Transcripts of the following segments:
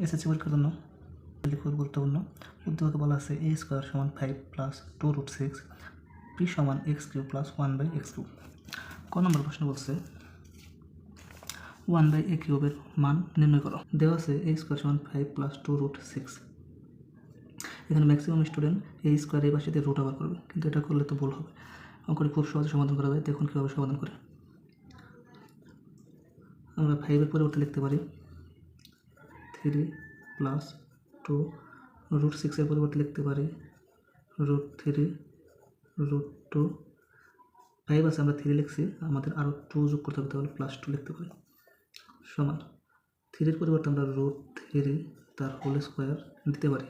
SSC পরীক্ষার জন্য খুব গুরুত্বপূর্ণ। উদ্দীপকে বলা আছে a স্কোয়ার সমান 5 প্লাস 2√6 p সমান x³ প্লাস 1/x²। ক নম্বর প্রশ্ন বলছে 1/a³ এর মান নির্ণয় করো। দেওয়া আছে a স্কোয়ার সমান 5 প্লাস 2√6। এখানে ম্যাক্সিমাম স্টুডেন্ট a স্কোয়ার এই পাশে দিয়ে রুট আবার করবে, কিন্তু এটা করলে তো ভুল হবে। অঙ্কটি খুব সহজে সমাধান করা যায়। দেখুন কীভাবে সমাধান করে। আমরা 5-এর পরিবর্তে লিখতে পারি 3 প্লাস 2, √6-এর পরিবর্তে লিখতে পারি √3 √2। 5 আছে, আমরা 3 লিখছি, আমাদের আরও 2 যোগ করতে হবে, তাহলে +2 লিখতে পারি সমান 3-এর পরিবর্তে আমরা √3 তার হোল স্কোয়ার দিতে পারি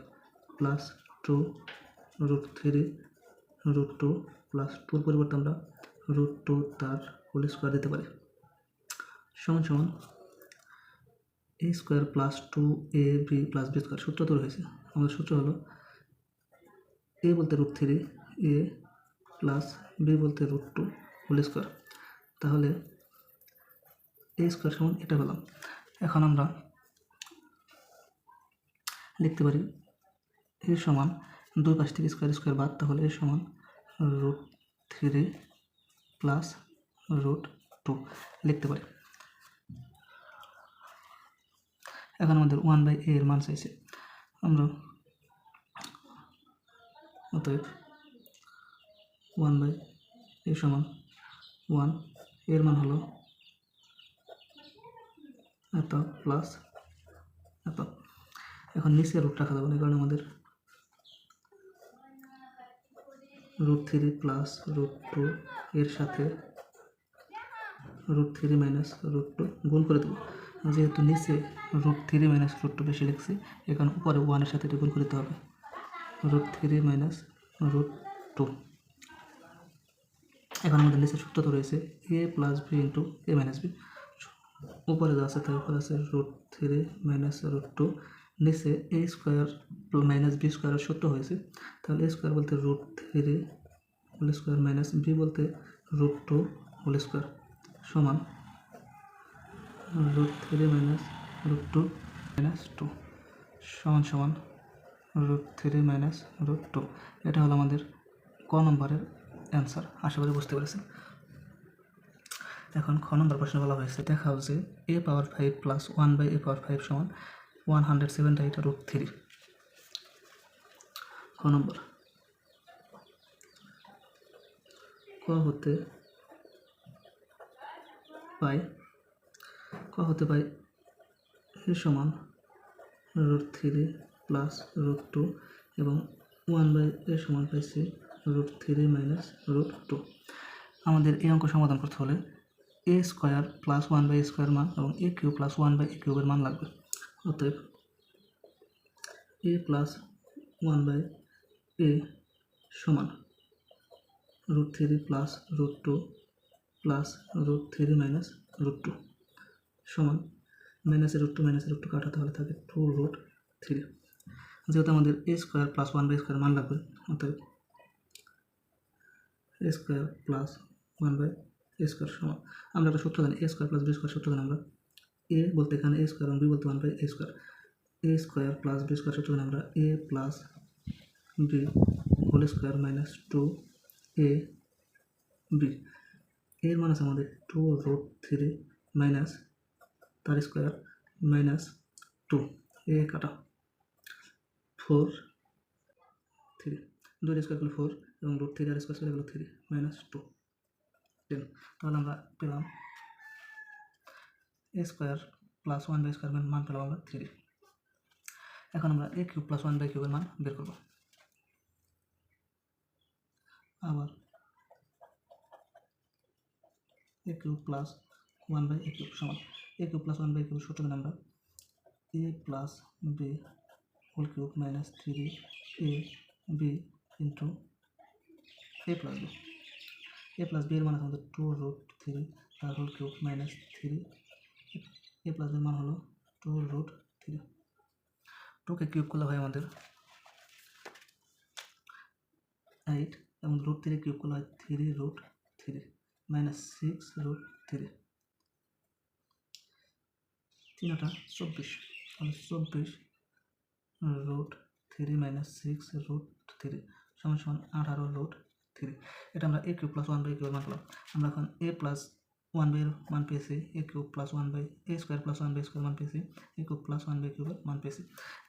+2 √3 √2 +2-এর পরিবর্তে আমরা √2 তার হোল স্কোয়ার দিতে পারি সমান সমান a square plus 2ab plus b square. সূত্র তৈরি হয়েছে। আমাদের সূত্র হলো a বলতে √3, a প্লাস b বলতে √2 হোল স্কোয়ার। তাহলে a স্কোয়ার সমান এটা পেলাম। এখন আমরা লিখতে পারি a সমান দুই পাশ থেকে স্কোয়ার স্কোয়ার বাদ, তাহলে a সমান √3 প্লাস √2 লিখতে পারি। এখন আমাদের 1/a এর মান চাইছে। আমরা অতএব 1/a সমান 1, এর মান হলো এত প্লাস এত। এখন নিচে রুট রাখা যাবে না, কারণ আমাদের √3 প্লাস √2 এর সাথে √3 মাইনাস √2 গুণ করে দেবো। যেহেতু নিচে √3 মাইনাস √2 বেশি লিখছি, এখানে উপরে 1-এর সাথে এটা গুণ করতে হবে √3 মাইনাস √2। এখন আমাদের নিচে সূত্র তো রয়েছে a plus b into a minus b। উপরে যা আছে তার উপরে আছে √3 মাইনাস √2, নিচে a স্কোয়ার মাইনাস b স্কোয়ারের সূত্র হয়েছে। তাহলে a স্কোয়ার বলতে √3 হোল স্কোয়ার মাইনাস b বলতে √2 হোল স্কোয়ার সমান √3 মাইনাস √2 মাইনাস 2 সমান সমান √3 মাইনাস √2। এটা হলো আমাদের ক নম্বরের অ্যান্সার। আশা করি বুঝতে পেরেছেন। এখন খ নম্বর প্রশ্ন বলা হয়েছে দেখাও যে a পাওয়ার 5 প্লাস 1/a পাওয়ার 5 সমান 178/√3। খ নম্বর ক হতে পাই a সমান √3 প্লাস √2 এবং 1/a সমান পাইছি √3 মাইনাস √2। আমাদের এই অঙ্ক সমাধান করতে হলে a square plus 1/a square মান এবং a³ প্লাস 1/a³ এর মান লাগবে। অতএব a প্লাস 1/a সমান √3 প্লাস √2 প্লাস √3 মাইনাস √2 সমান মাইনাসের √2 কাটা, তাহলে থাকে 2√3। যেহেতু আমাদের a square plus 1/a square মান লাগবে, অতএব a square plus 1/a square সমান, আমরা একটা সূত্র জানি a square plus b square সূত্র জানি আমরা। a বলতে এখানে a স্কোয়ার এবং b বলতে 1/a square. a square plus b square সূত্র জানি আমরা a plus b whole square minus 2ab। এর মান আছে আমাদের 2√3 মাইনাস তার স্কোয়ার মাইনাস 2, a কাটা 4 3, 2 স্কোয়ার করলে 4 এবং √3 আর স্কোয়ার গেল 3 মাইনাস 2 10। তাহলে আমরা পেলাম a square plus 1/a square মান পেলাম আমরা 3। এখন আমরা a³ প্লাস 1/3 এর মান বের করব। আবার a³ প্লাস 1/a³ সমান a³ প্লাস 1/a³ সূত্র জানি আমরা a plus b whole cube minus 3ab into a plus b। a plus b এর মান আছে আমাদের 2√3 তার whole cube minus 3। a plus b এর মান হলো 2√3। 2কে কিউব করলে হয় আমাদের 8 এবং √3 কিউব করলে হয় 3√3 মাইনাস 6√3, 3 × 8 = 24। তাহলে 24 রুট 3 মাইনাস 6 রুট 3 সমান সমান 18 রুট 3। এটা আমরা a কিউব প্লাস 1/a কিউবের মান পেলাম। আমরা এখন a প্লাস 1/a এর মান পেয়েছি, a cube plus 1/a square plus 1/a square মান পেয়েছি, a কিউব প্লাস 1/a কিউবের মান পেয়েছি।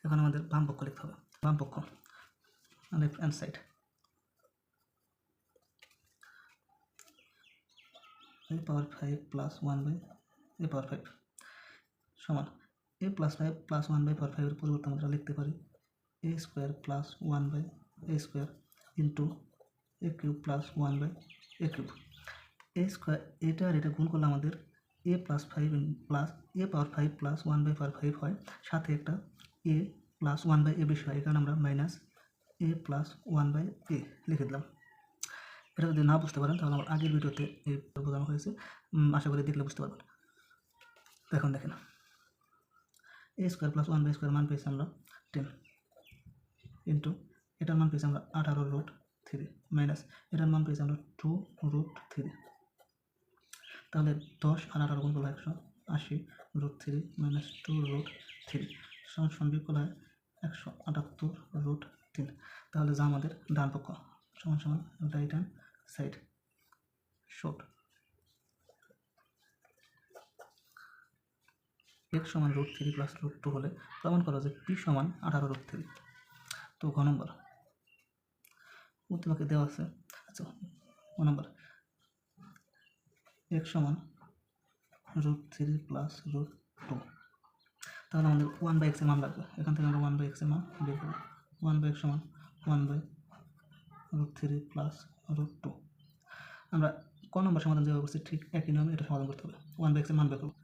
এখন আমাদের বাম পক্ষ লিখতে হবে। বাম পক্ষ left hand side a power 5 plus 1/a পাওয়ার 5 সমান a প্লাস 5 প্লাস 1/a পাওয়ার 5 এর পরিবর্তে আমরা লিখতে পারি a square plus 1/a square into a cube plus 1/a cube. a square এটা আর এটা গুণ করলে আমাদের a plus 5 plus a power 5 plus 1/a পাওয়ার 5 হয়, সাথে একটা a প্লাস 1/a বেশি হয়, কারণ আমরা মাইনাস a প্লাস 1/a লিখে দিলাম। এটা যদি না বুঝতে পারেন তাহলে আমার আগের ভিডিওতে এই বোঝানো হয়েছে, আশা করি দেখলে বুঝতে পারবেন। এখন দেখেন a square plus 1/a square মান পেয়েছি আমরা 10 ইন্টু এটার মান পেয়েছি আমরা 18 রুট 3 মাইনাস এটার মান পেয়েছি আমরা 2 রুট 3। তাহলে 10 আর 18 গুণ করলে 180 রুট 3 মাইনাস 2 রুট 3 সমান সমান বিয়োগ করলে 178 রুট 3। তাহলে যা আমাদের ডান পক্ষ সমান সমান right hand side short x সমান রুট 3 প্লাস রুট 2 হলে প্রমাণ করা যে p সমান 18 রুট 3। তো ঘ নম্বর উত্তরকে দেওয়া আছে। আচ্ছা, গ নম্বর x সমান রুট 3 প্লাস রুট 2। তাহলে আমাদের 1/x এর মান লাগবে। এখান থেকে আমরা 1/x এর মান বের করব। 1/x সমান 1/রুট 3 প্লাস রুট 2। আমরা ক নম্বর সমাধান যেভাবে করছি ঠিক একই নিয়মে এটা সমাধান করতে হবে। 1/x এর মান বের করব।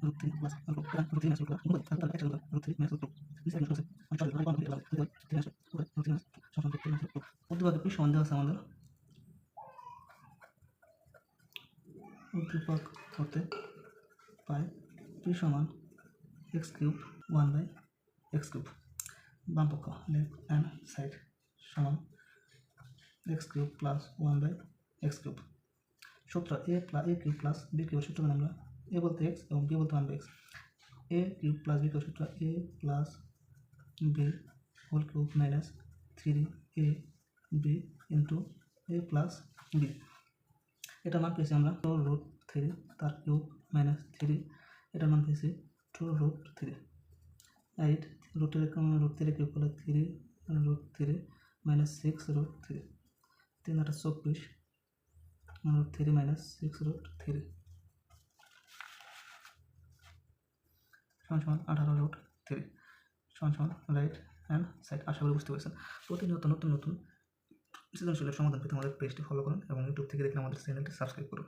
Root 3 plus root 3 minus root 2 root 3 minus root 2 উদ্দীপকে p সমান দেওয়া আছে আমাদের। উদ্দীপক হতে পাই p সমান x কিউব 1/x কিউব। বাম পক্ষ লেফট হ্যান্ড সাইড সমান x cube plus 1/x cube. সূত্র a cube plus b cube সূত্র আমরা a বলতে x এবং b বলতে 1/x। a cube plus b cube সূত্র a plus b whole cube minus 3ab into a plus b। এটার মান পেয়েছি আমরা 2 রুট 3 তার কিউব মাইনাস 3, এটার মান পেয়েছি 2 রুট 3। 8 রুট 3 কিউব করলে 3 root 3 minus 6 root 3, 3 8 24 root 3 minus 6 root 3 সমান সমান 18 রুট 3 সমান সমান রাইট হ্যান্ড সাইড। আশা করি বুঝতে পেরেছেন। প্রতিনিয়ত নতুন নতুন সৃজনশীলের সমাধান পেতে আমাদের পেজটি ফলো করুন এবং ইউটিউব থেকে দেখলে আমাদের চ্যানেলটি সাবস্ক্রাইব করুন।